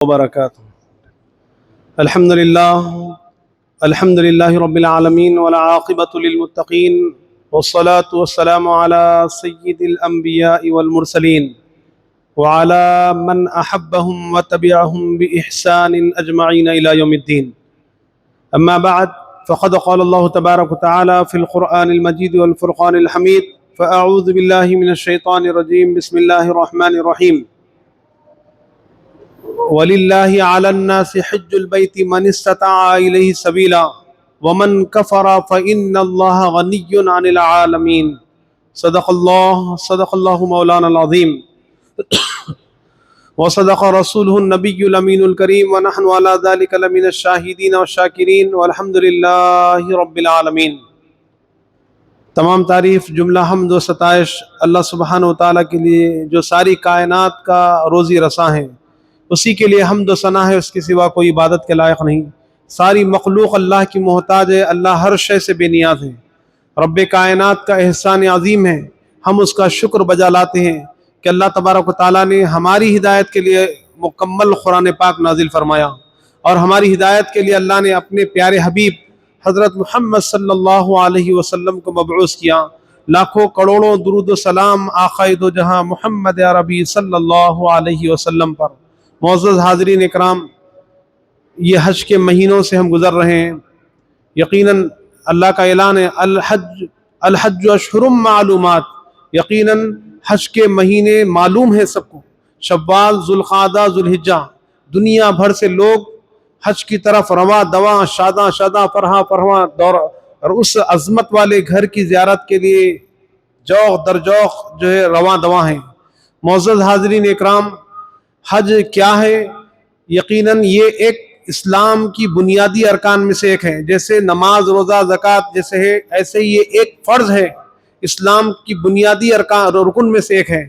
وبركاته. الحمد لله رب العالمين والعاقبة للمتقين والصلاة والسلام على سيد الأنبياء والمرسلين وعلى من أحبهم وتبعهم بإحسان أجمعين إلى يوم الدين. أما بعد، فقد قال الله تبارك وتعالى في القرآن المجيد والفرقان الحميد: فأعوذ بالله من الشيطان الرجيم، بسم الله الرحمن الرحيم. وَلِلَّهِ عَلَى النَّاسِ حِجُّ الْبَيْتِ مَنِ اسْتَطَاعَ إِلَيْهِ سَبِيلًا وَمَنْ كَفَرَ فَإِنَّ اللَّهَ غَنِيٌّ عَنِ الْعَالَمِينَ. صدق اللہ مولانا العظیم وصدق رسولہ النبی الامین الکریم ونحن علی ذلک لمن الشاہدین والشاکرین والحمد للہ رب العالمین. تمام تعریف، جملہ حمد و ستائش اللہ سبحانہ و تعالیٰ کے لیے جو ساری کائنات کا روزی رساں ہے. اسی کے لیے حمد و ثنا ہے، اس کے سوا کوئی عبادت کے لائق نہیں. ساری مخلوق اللہ کی محتاج ہے، اللہ ہر شے سے بے نیاز ہے. رب کائنات کا احسان عظیم ہے، ہم اس کا شکر بجا لاتے ہیں کہ اللہ تبارک و تعالیٰ نے ہماری ہدایت کے لیے مکمل قرآن پاک نازل فرمایا، اور ہماری ہدایت کے لیے اللہ نے اپنے پیارے حبیب حضرت محمد صلی اللہ علیہ وسلم کو مبعوث کیا. لاکھوں کروڑوں درود و سلام آقائے دو جہاں محمد عربی صلی اللہ علیہ وسلم پر. معزز حاضرین اکرام، یہ حج کے مہینوں سے ہم گزر رہے ہیں. یقیناً اللہ کا اعلان ہے، الحج اشہر معلومات. یقیناً حج کے مہینے معلوم ہیں سب کو، شوال، ذوالقعدہ، ذوالحجہ. دنیا بھر سے لوگ حج کی طرف رواں دواں، شاداں فرحاں دور، اور اس عظمت والے گھر کی زیارت کے لیے جوق در جوق جو ہے رواں دواں ہیں. معزز حاضرین اکرام، حج کیا ہے؟ یقیناً یہ ایک اسلام کی بنیادی ارکان میں سے ایک ہے. جیسے نماز، روزہ، زکوٰۃ جیسے ہے، ایسے یہ ایک فرض ہے، اسلام کی بنیادی ارکان رکن میں سے ایک ہے.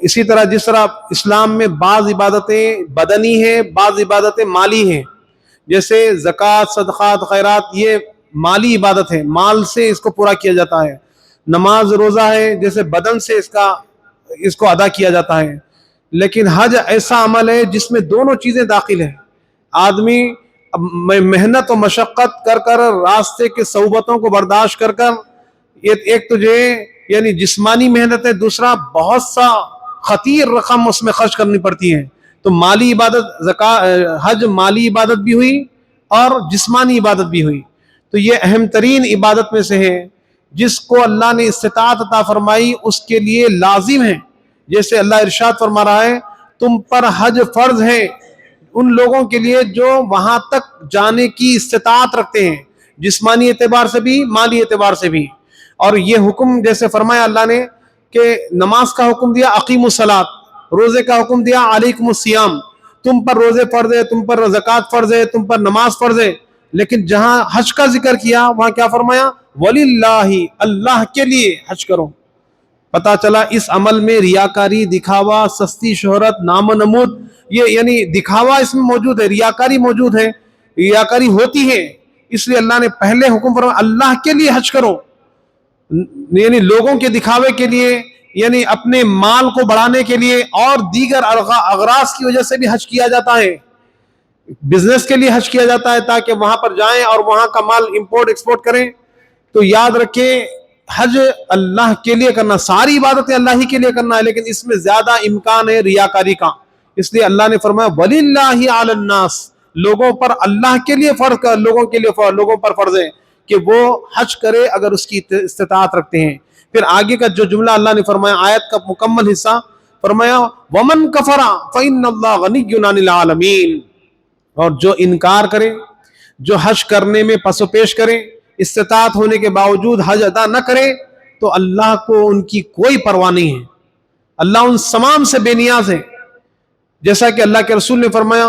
اسی طرح جس طرح اسلام میں بعض عبادتیں بدنی ہیں، بعض عبادتیں مالی ہیں. جیسے زکوٰۃ، صدقات، خیرات، یہ مالی عبادت ہے، مال سے اس کو پورا کیا جاتا ہے. نماز، روزہ ہے، جیسے بدن سے اس کو ادا کیا جاتا ہے. لیکن حج ایسا عمل ہے جس میں دونوں چیزیں داخل ہیں. آدمی محنت و مشقت کر راستے کے صعوبتوں کو برداشت کر ایک تو یعنی جسمانی محنت ہے، دوسرا بہت سا خطیر رقم اس میں خرچ کرنی پڑتی ہے. تو مالی عبادت، حج مالی عبادت بھی ہوئی اور جسمانی عبادت بھی ہوئی. تو یہ اہم ترین عبادت میں سے ہے، جس کو اللہ نے استطاعت عطا فرمائی اس کے لیے لازم ہے. جیسے اللہ ارشاد فرما رہا ہے، تم پر حج فرض ہے ان لوگوں کے لیے جو وہاں تک جانے کی استطاعت رکھتے ہیں، جسمانی اعتبار سے بھی، مالی اعتبار سے بھی. اور یہ حکم جیسے فرمایا اللہ نے کہ نماز کا حکم دیا، اقیموا الصلاۃ، روزے کا حکم دیا، علیکم الصیام، تم پر روزے فرض ہے، تم پر زکوٰۃ فرض ہے، تم پر نماز فرض ہے. لیکن جہاں حج کا ذکر کیا وہاں کیا فرمایا؟ وَلِلَّهِ، اللہ کے لیے حج کرو. پتہ چلا اس عمل میں ریاکاری، دکھاوا، سستی شہرت، نام و نمود، یہ یعنی دکھاوا اس میں موجود ہے، ریاکاری موجود ہے، ریاکاری ہوتی ہے. اس لیے اللہ نے پہلے حکم فرمایا اللہ کے لیے حج کرو. یعنی لوگوں کے دکھاوے کے لیے، یعنی اپنے مال کو بڑھانے کے لیے اور دیگر اغراض کی وجہ سے بھی حج کیا جاتا ہے. بزنس کے لیے حج کیا جاتا ہے تاکہ وہاں پر جائیں اور وہاں کا مال امپورٹ ایکسپورٹ کریں. تو یاد رکھیں، حج اللہ کے لیے کرنا، ساری عبادتیں اللہ ہی کے لیے کرنا ہے، لیکن اس میں زیادہ امکان ہے ریاکاری کا. اس لیے اللہ نے فرمایا وَلِلَّهِ عَلَى النَّاسِ، لوگوں پر اللہ کے لیے فرض، لوگوں پر فرض ہے کہ وہ حج کرے اگر اس کی استطاعت رکھتے ہیں. پھر آگے کا جو جملہ اللہ نے فرمایا، آیت کا مکمل حصہ فرمایا وَمَنْ كَفَرَ فَإِنَّ اللَّهَ غَنِيٌّ عَنِ الْعَالَمِينَ. اور جو انکار کرے، جو حج کرنے میں پس و پیش کرے، استطاعت ہونے کے باوجود حج ادا نہ کرے، تو اللہ کو ان کی کوئی پرواہ نہیں ہے. اللہ ان تمام سے بے نیاز ہے. جیسا کہ اللہ کے رسول نے فرمایا،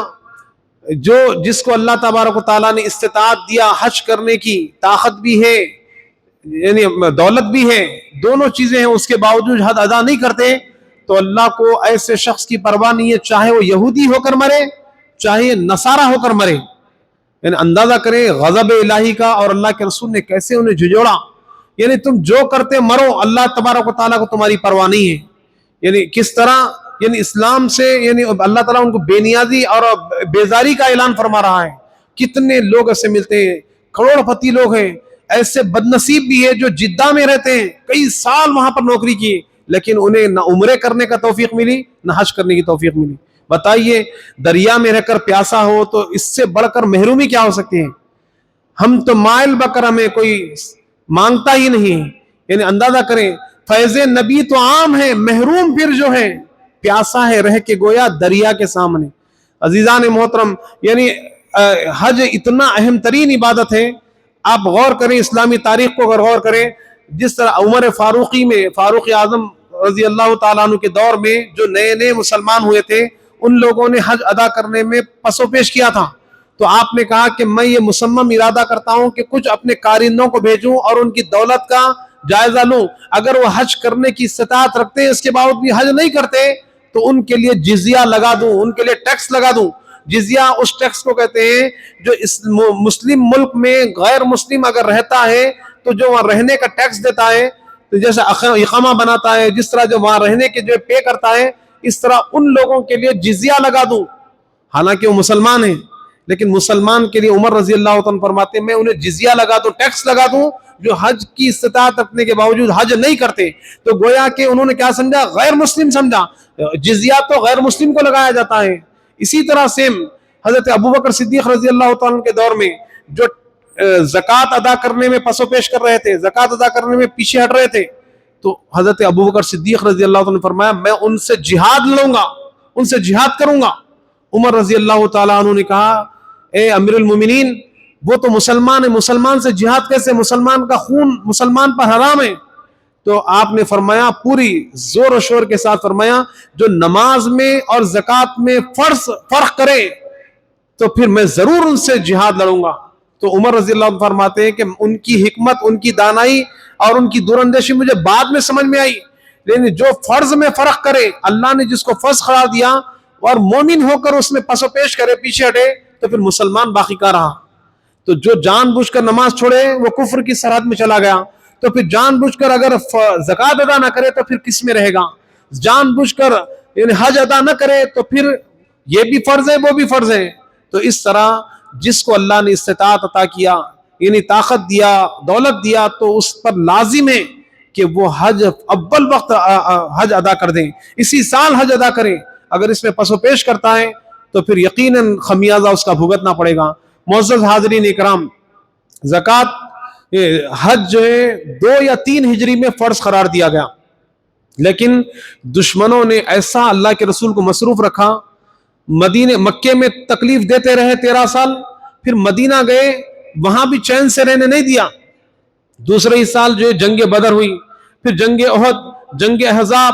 جس کو اللہ تبارک و تعالیٰ نے استطاعت دیا، حج کرنے کی طاقت بھی ہے، یعنی دولت بھی ہے، دونوں چیزیں ہیں، اس کے باوجود حج ادا نہیں کرتے، تو اللہ کو ایسے شخص کی پرواہ نہیں ہے، چاہے وہ یہودی ہو کر مرے، چاہے نصارہ ہو کر مرے. یعنی اندازہ کریں غضب الہی کا، اور اللہ کے رسول نے کیسے انہیں جھجوڑا. یعنی تم جو کرتے مرو، اللہ تبارک و تعالیٰ کو تمہاری پرواہ نہیں ہے. یعنی کس طرح یعنی اسلام سے یعنی اللہ تعالیٰ ان کو بے نیازی اور بیزاری کا اعلان فرما رہا ہے. کتنے لوگ ایسے ملتے ہیں, کروڑ پتی لوگ ہیں, ایسے بد نصیب بھی ہے جو جدہ میں رہتے ہیں, کئی سال وہاں پر نوکری کی, لیکن انہیں نہ عمرے کرنے کا توفیق ملی نہ حج کرنے کی توفیق ملی. بتائیے, دریا میں رہ کر پیاسا ہو تو اس سے بڑھ کر محرومی کیا ہو سکتی ہے؟ ہم تو مائل بکر ہمیں کوئی مانگتا ہی نہیں. یعنی اندازہ کریں, فیض نبی تو عام ہے, محروم پھر جو ہے پیاسا ہے رہ کے گویا دریا کے سامنے. عزیزان محترم, یعنی حج اتنا اہم ترین عبادت ہے. آپ غور کریں, اسلامی تاریخ کو اگر غور کریں, جس طرح عمر فاروقی میں, فاروق اعظم رضی اللہ تعالیٰ عنہ کے دور میں جو نئے نئے مسلمان ہوئے تھے, ان لوگوں نے حج ادا کرنے میں پس و پیش کیا تھا. تو آپ نے کہا کہ میں یہ مصمم ارادہ کرتا ہوں کہ کچھ اپنے کارندوں کو بھیجوں اور ان کی دولت کا جائزہ لوں. اگر وہ حج کرنے کی استطاعت رکھتے ہیں, اس کے باوجود بھی حج نہیں کرتے, تو ان کے لیے جزیہ لگا دوں, ان کے لیے ٹیکس لگا دوں. جزیہ اس ٹیکس کو کہتے ہیں جو اس مسلم ملک میں غیر مسلم اگر رہتا ہے تو جو وہاں رہنے کا ٹیکس دیتا ہے, تو جیسے اقامہ بناتا ہے, جس طرح جو وہاں رہنے کے جو پے کرتا ہے, اس طرح ان لوگوں کے لیے جزیہ لگا دوں. حالانکہ وہ مسلمان ہیں, لیکن مسلمان کے لیے عمر رضی اللہ عنہ فرماتے ہیں میں انہیں جزیہ لگا دوں, ٹیکس لگا دوں, جو حج کی استطاعت رکھنے کے باوجود حج نہیں کرتے. تو گویا کہ انہوں نے کیا سمجھا؟ غیر مسلم سمجھا. جزیہ تو غیر مسلم کو لگایا جاتا ہے. اسی طرح سیم حضرت ابوبکر صدیق رضی اللہ تعالیٰ کے دور میں جو زکوٰۃ ادا کرنے میں پس و پیش کر رہے تھے, زکوٰۃ ادا کرنے میں پیچھے ہٹ رہے تھے, تو حضرت ابوبکر صدیق رضی اللہ تعالیٰ نے فرمایا میں ان سے جہاد لوں گا, ان سے جہاد کروں گا. عمر رضی اللہ تعالیٰ عنہ نے کہا اے امیر المومنین, وہ تو مسلمان ہے, مسلمان سے جہاد کیسے؟ مسلمان کا خون مسلمان پر حرام ہے. تو آپ نے فرمایا, پوری زور و شور کے ساتھ فرمایا, جو نماز میں اور زکوٰۃ میں فرق کرے تو پھر میں ضرور ان سے جہاد لڑوں گا. تو عمر رضی اللہ عنہ فرماتے ہیں کہ ان کی حکمت, ان کی دانائی اور ان کی دوراندیشی مجھے بعد میں سمجھ میں آئی, لیکن جو فرض میں فرق کرے, اللہ نے جس کو فرض قرار دیا اور مومن ہو کر اس میں پس و پیش کرے, پیچھے ہٹے, تو پھر مسلمان باقی کا رہا. تو جو جان بوجھ کر نماز چھوڑے وہ کفر کی سرحد میں چلا گیا. تو پھر جان بوجھ کر اگر زکوٰۃ ادا نہ کرے تو پھر کس میں رہے گا؟ جان بوجھ کر یعنی حج ادا نہ کرے تو پھر یہ بھی فرض ہے, وہ بھی فرض ہے. تو اس طرح جس کو اللہ نے استطاعت عطا کیا, یعنی طاقت دیا, دولت دیا, تو اس پر لازم ہے کہ وہ حج اول وقت حج ادا کر دیں, اسی سال حج ادا کریں. اگر اس میں پس و پیش کرتا ہے تو پھر یقیناً خمیازہ اس کا بھگتنا پڑے گا. معزز حاضرین اکرام, زکوٰۃ حج جو ہے 2 یا 3 ہجری میں فرض قرار دیا گیا, لیکن دشمنوں نے ایسا اللہ کے رسول کو مصروف رکھا, مکے میں تکلیف دیتے رہے 13 سال, پھر مدینہ گئے, وہاں بھی چین سے رہنے نہیں دیا. دوسرے ہی سال جو ہے جنگ بدر ہوئی, پھر جنگ احد, جنگ احزاب,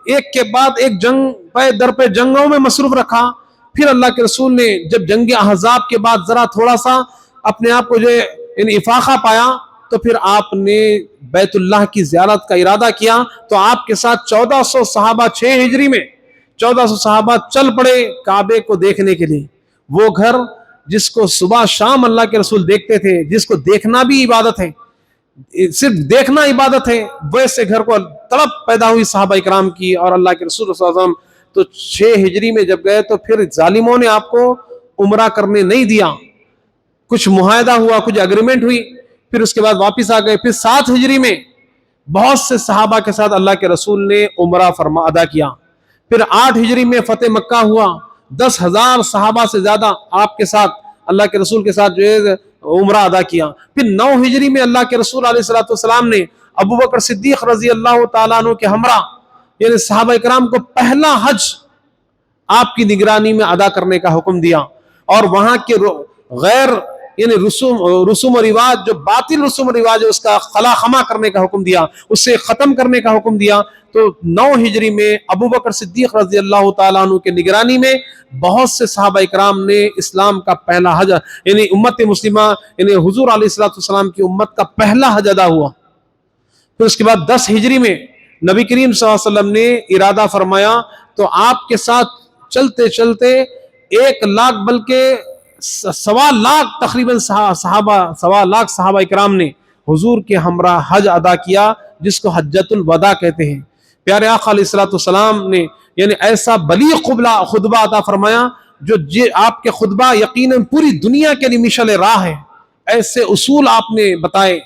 ایک کے بعد ایک جنگ پہ در پہ جنگوں میں مصروف رکھا. پھر اللہ کے رسول نے جب جنگ احزاب کے بعد ذرا تھوڑا سا اپنے آپ کو جو یعنی افاقہ پایا, تو پھر آپ نے بیت اللہ کی زیارت کا ارادہ کیا. تو آپ کے ساتھ 1400 صحابہ 6 ہجری میں 1400 صحابہ چل پڑے کعبے کو دیکھنے کے لیے. وہ گھر جس کو صبح شام اللہ کے رسول دیکھتے تھے, جس کو دیکھنا بھی عبادت ہے, صرف دیکھنا عبادت ہے, ویسے گھر کو طلب پیدا ہوئی صحابہ اکرام کی. اور اللہ کے رسول صلی اللہ علیہ وسلم تو 6 ہجری میں جب گئے تو پھر ظالموں نے آپ کو عمرہ کرنے نہیں دیا. کچھ معاہدہ ہوا, کچھ اگریمنٹ ہوئی, پھر اس کے بعد واپس آ گئے. پھر 7 ہجری میں بہت سے صحابہ کے ساتھ اللہ کے رسول نے عمرہ ادا کیا. پھر 8 ہجری میں فتح مکہ ہوا, 10,000 صحابہ سے زیادہ آپ کے ساتھ اللہ کے رسول کے ساتھ جو ہے عمرہ ادا کیا. پھر 9 ہجری میں اللہ کے رسول علیہ الصلوۃ والسلام نے ابوبکر صدیق رضی اللہ تعالیٰ عنہ کے ہمراہ یعنی صحابہ اکرام کو پہلا حج آپ کی نگرانی میں ادا کرنے کا حکم دیا, اور وہاں کے غیر یعنی رسوم و رواج, جو باطل رسوم و رواج ہے, اس کا خلا خما کرنے کا حکم دیا, اسے ختم کرنے کا حکم دیا. تو 9 ہجری میں ابوبکر صدیق رضی اللہ تعالیٰ عنہ کے نگرانی میں بہت سے صحابہ اکرام نے اسلام کا پہلا حج یعنی امت مسلمہ یعنی حضور علیہ الصلوۃ والسلام کی امت کا پہلا حج ادا ہوا. پھر اس کے بعد 10 ہجری میں نبی کریم صلی اللہ علیہ وسلم نے ارادہ فرمایا, تو آپ کے ساتھ چلتے چلتے 1 لاکھ بلکہ 1.25 لاکھ تقریباً صحابہ 1.25 لاکھ صحابہ اکرام نے حضور کے ہمراہ حج ادا کیا, جس کو حجۃ الوداع کہتے ہیں. پیارے آقا علیہ الصلوۃ والسلام نے یعنی ایسا بلیغ خطبہ عطا فرمایا جو آپ کے خطبہ یقیناً پوری دنیا کے لیے مشعل راہ ہے. ایسے اصول آپ نے بتائے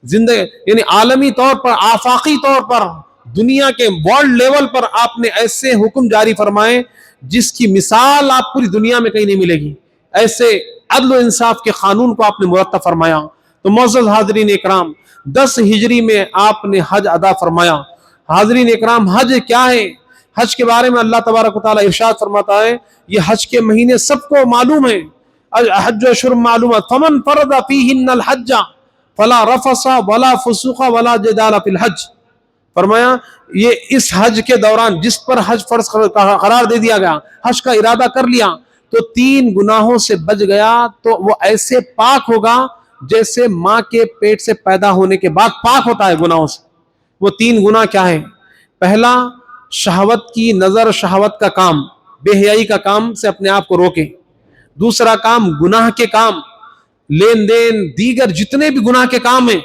زندگی، یعنی عالمی طور پر، آفاقی طور پر، دنیا کے ورلڈ لیول پر آپ نے ایسے حکم جاری فرمائے جس کی مثال آپ پوری دنیا میں کہیں نہیں ملے گی. ایسے عدل و انصاف کے قانون کو آپ نے مرتب فرمایا. تو معزز حاضرین اکرام، 10 ہجری میں آپ نے حج ادا فرمایا. حاضرین اکرام، حج کیا ہے؟ حج کے بارے میں اللہ تبارک و تعالیٰ ارشاد فرماتا ہے، یہ حج کے مہینے سب کو معلوم ہے. حج اشہر معلومات، فمن فرض فیہن الحج فلا رفث ولا فسوق ولا جدال فی الحج. فرمایا یہ اس حج کے دوران جس پر حج فرض قرار دے دیا گیا، حج کا ارادہ کر لیا تو 3 گناہوں سے بچ گیا تو وہ ایسے پاک ہوگا جیسے ماں کے پیٹ سے پیدا ہونے کے بعد پاک ہوتا ہے گناہوں سے. وہ 3 گناہ کیا ہے؟ پہلا، شہوت کی نظر، شہوت کا کام، بے حیائی کا کام سے اپنے آپ کو روکے. دوسرا کام، گناہ کے کام، لین دین، دیگر جتنے بھی گناہ کے کام ہیں،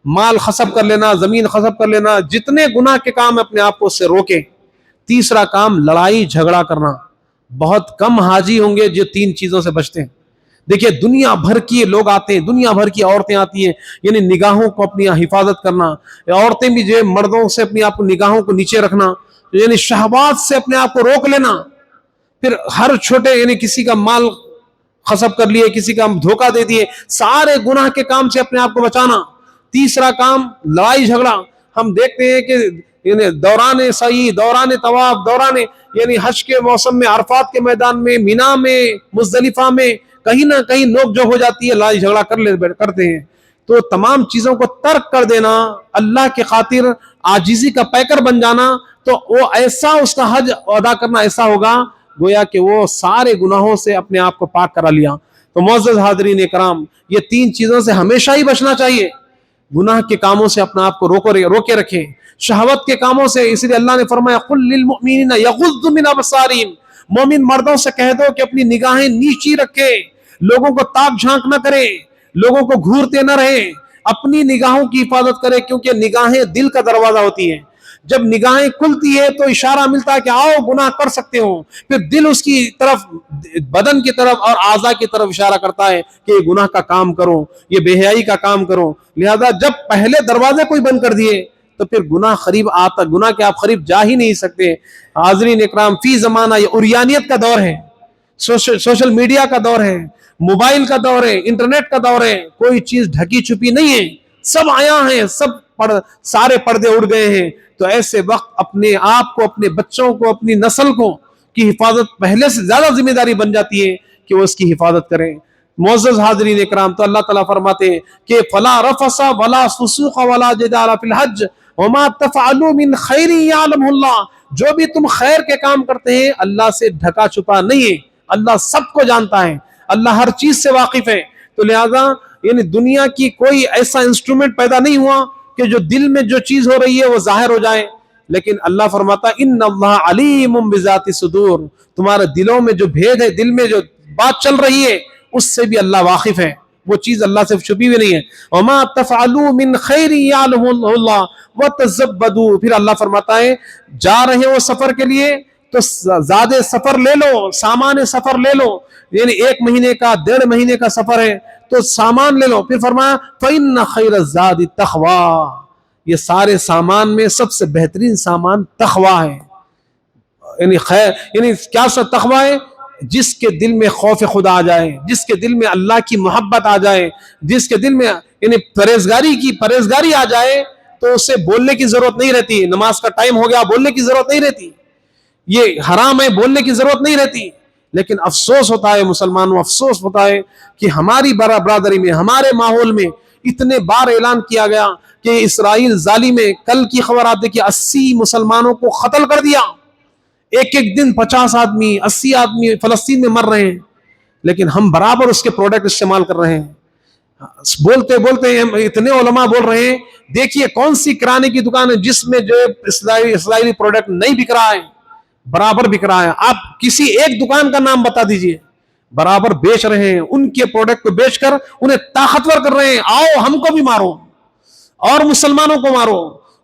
مال خصب کر لینا، زمین خصب کر لینا، جتنے گناہ کے کام اپنے آپ کو اس سے روکے. تیسرا کام، لڑائی جھگڑا کرنا. بہت کم حاجی ہوں گے جو 3 چیزوں سے بچتے ہیں. دیکھیے دنیا بھر کی لوگ آتے ہیں، دنیا بھر کی عورتیں آتی ہیں، یعنی نگاہوں کو اپنی حفاظت کرنا. عورتیں بھی جو مردوں سے اپنی آپ کو نگاہوں کو نیچے رکھنا، یعنی شہوات سے اپنے آپ کو روک لینا. پھر ہر چھوٹے، یعنی کسی کا مال خصب کر لیے، کسی کا دھوکہ دے دیے، سارے گناہ کے کام سے اپنے آپ کو بچانا. تیسرا کام، لڑائی جھگڑا. ہم دیکھتے ہیں کہ یعنی دوران سعی، دوران طواف، دوران یعنی حج کے موسم میں عرفات کے میدان میں، مینا میں، مزدلفہ میں کہیں نہ کہیں نوک جھوک ہو جاتی ہے، لڑائی جھگڑا کرتے ہیں. تو تمام چیزوں کو ترک کر دینا، اللہ کے خاطر عاجزی کا پیکر بن جانا، تو وہ ایسا اس کا حج ادا کرنا ایسا ہوگا گویا کہ وہ سارے گناہوں سے اپنے آپ کو پاک کرا لیا. تو معزز حاضرین اکرام، یہ 3 چیزوں سے ہمیشہ ہی بچنا چاہیے. گناہ کے کاموں سے اپنا آپ کو روکے رکھیں، شہوت کے کاموں سے. اس لیے اللہ نے فرمایا قل للمؤمنین یغضوا من ابصارہم، مومن مردوں سے کہہ دو کہ اپنی نگاہیں نیچی رکھے، لوگوں کو تاک جھانک نہ کرے، لوگوں کو گھورتے نہ رہے، اپنی نگاہوں کی حفاظت کرے، کیونکہ نگاہیں دل کا دروازہ ہوتی ہیں. جب نگاہیں کھلتی ہے تو اشارہ ملتا ہے کہ آؤ گناہ کر سکتے ہو. پھر دل اس کی طرف، بدن کی طرف اور اعضاء کی طرف اشارہ کرتا ہے کہ یہ گناہ کا کام کرو، یہ بے حیائی کا کام کرو. لہذا جب پہلے دروازے کوئی بند کر دیے تو پھر گناہ قریب آتا، گناہ کے آپ قریب جا ہی نہیں سکتے. حاضرین اکرام، فی زمانہ یہ عریانیت کا دور ہے، سوشل میڈیا کا دور ہے، موبائل کا دور ہے، انٹرنیٹ کا دور ہے. کوئی چیز ڈھکی چھپی نہیں ہے، سب آیا ہیں، سارے پردے اڑ گئے ہیں. تو ایسے وقت اپنے آپ کو، اپنے بچوں کو، اپنی نسل کو کی حفاظت پہلے سے زیادہ ذمہ داری بن جاتی ہے کہ وہ اس کی حفاظت کریں. معزز حاضرین اکرام، تو اللہ تعالیٰ فرماتے ہیں کہ فلا رفث ولا فسوق ولا جدال فی الحج وما تفعلوا من خیر یعلمہ اللہ. جو بھی تم خیر کے کام کرتے ہیں اللہ سے ڈھکا چھپا نہیں ہے، اللہ سب کو جانتا ہے، اللہ ہر چیز سے واقف ہے. تو لہذا یعنی دنیا کی کوئی ایسا انسٹرومنٹ پیدا نہیں ہوا کہ جو دل میں جو چیز ہو رہی ہے وہ ظاہر ہو جائے. لیکن اللہ فرماتا ان اللہ علیم بذات الصدور، تمہارے دلوں میں جو بھید ہے، دل میں جو بات چل رہی ہے اس سے بھی اللہ واقف ہے، وہ چیز اللہ سے چھپی ہوئی نہیں ہے. وما تفعلوا من خیر یعلمہ اللہ وتزبدوا. پھر اللہ فرماتا ہے جا رہے ہو سفر کے لیے تو زیادہ سفر لے لو، سامان سفر لے لو، یعنی 1 مہینے کا، 1.5 مہینے کا سفر ہے تو سامان لے لو. پھر فرمایا فإن خیر الزاد التقوی، یہ سارے سامان میں سب سے بہترین سامان تقوی ہے. یعنی کیا سا تقوی ہے؟ جس کے دل میں خوف خدا آ جائے، جس کے دل میں اللہ کی محبت آ جائے، جس کے دل میں یعنی پرہیزگاری آ جائے تو اسے بولنے کی ضرورت نہیں رہتی. نماز کا ٹائم ہو گیا، بولنے کی ضرورت نہیں رہتی. یہ حرام ہے، بولنے کی ضرورت نہیں رہتی. لیکن افسوس ہوتا ہے مسلمانوں، افسوس ہوتا ہے کہ ہماری برادری میں، ہمارے ماحول میں اتنے بار اعلان کیا گیا کہ اسرائیل ظالم ہے. کل کی خبر آپ دیکھیے 80 مسلمانوں کو قتل کر دیا. ایک دن 50 آدمی، 80 آدمی فلسطین میں مر رہے ہیں، لیکن ہم برابر اس کے پروڈکٹ استعمال کر رہے ہیں. بولتے بولتے اتنے علماء بول رہے ہیں دیکھیے کون سی کرانے کی دکان ہے جس میں جو اسرائیلی پروڈکٹ نہیں بک رہا ہے، برابر بک رہا ہے. آپ کسی ایک دکان کا نام بتا دیجئے، برابر بیچ رہے ہیں. ان کے پروڈکٹ کو بیچ کر انہیں طاقتور کر رہے ہیں. آؤ ہم کو بھی مارو اور مسلمانوں کو مارو.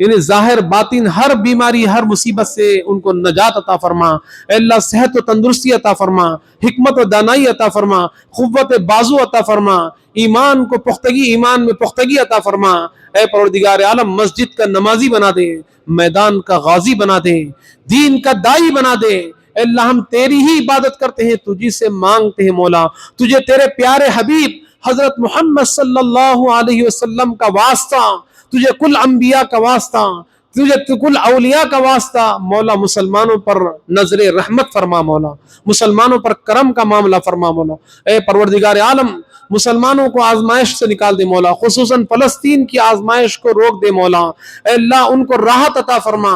یعنی ظاہر باطن ہر بیماری ہر مصیبت سے ان کو نجات عطا فرما، اے اللہ صحت و تندرستی عطا فرما، حکمت و دانائی عطا فرما، قوت بازو عطا فرما، ایمان کو پختگی، ایمان میں پختگی عطا فرما، اے پروردگار عالم مسجد کا نمازی بنا دے، میدان کا غازی بنا دے، دین کا دائی بنا دے، اے اللہ ہم تیری ہی عبادت کرتے ہیں، تجھی سے مانگتے ہیں مولا، تجھے تیرے پیارے حبیب حضرت محمد صلی اللہ علیہ وسلم کا واسطہ، تجھے کل انبیاء کا واسطہ، تجھے کل اولیاء کا واسطہ مولا مسلمانوں پر نظر رحمت فرما مولا، مسلمانوں پر کرم کا معاملہ فرما مولا، اے پروردگار عالم مسلمانوں کو آزمائش سے نکال دے مولا، خصوصاً فلسطین کی آزمائش کو روک دے مولا، اے اللہ ان کو راحت عطا فرما،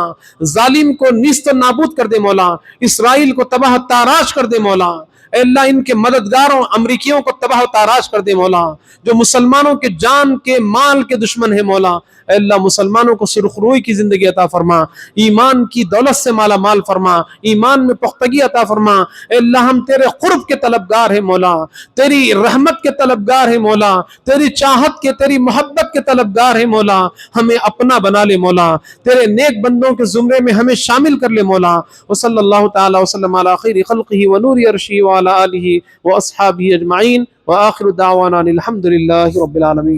ظالم کو نیست و نابود کر دے مولا، اسرائیل کو تباہ تاراج کر دے مولا، اے اللہ ان کے مددگاروں امریکیوں کو تباہ و تاراج کر دے مولا، جو مسلمانوں کے جان کے مال کے دشمن ہے مولا، اے اللہ مسلمانوں کو سرخ روئی کی زندگی عطا فرما، ایمان کی دولت سے مالا مال فرما، ایمان میں پختگی عطا فرما، اے اللہ ہم تیرے قرب کے طلبگار ہیں مولا، تیری رحمت کے طلبگار ہیں مولا، تیری چاہت کے، تیری محبت کے طلبگار ہیں مولا، ہمیں اپنا بنا لے مولا، تیرے نیک بندوں کے زمرے میں ہمیں شامل کر لے مولا، وصلی اللہ تعالی وسلم علی خیر خلقہ ونور عرشہ وعلی آلہ واصحابہ اجمعین، وآخر دعوانا الحمد للہ رب العالمین۔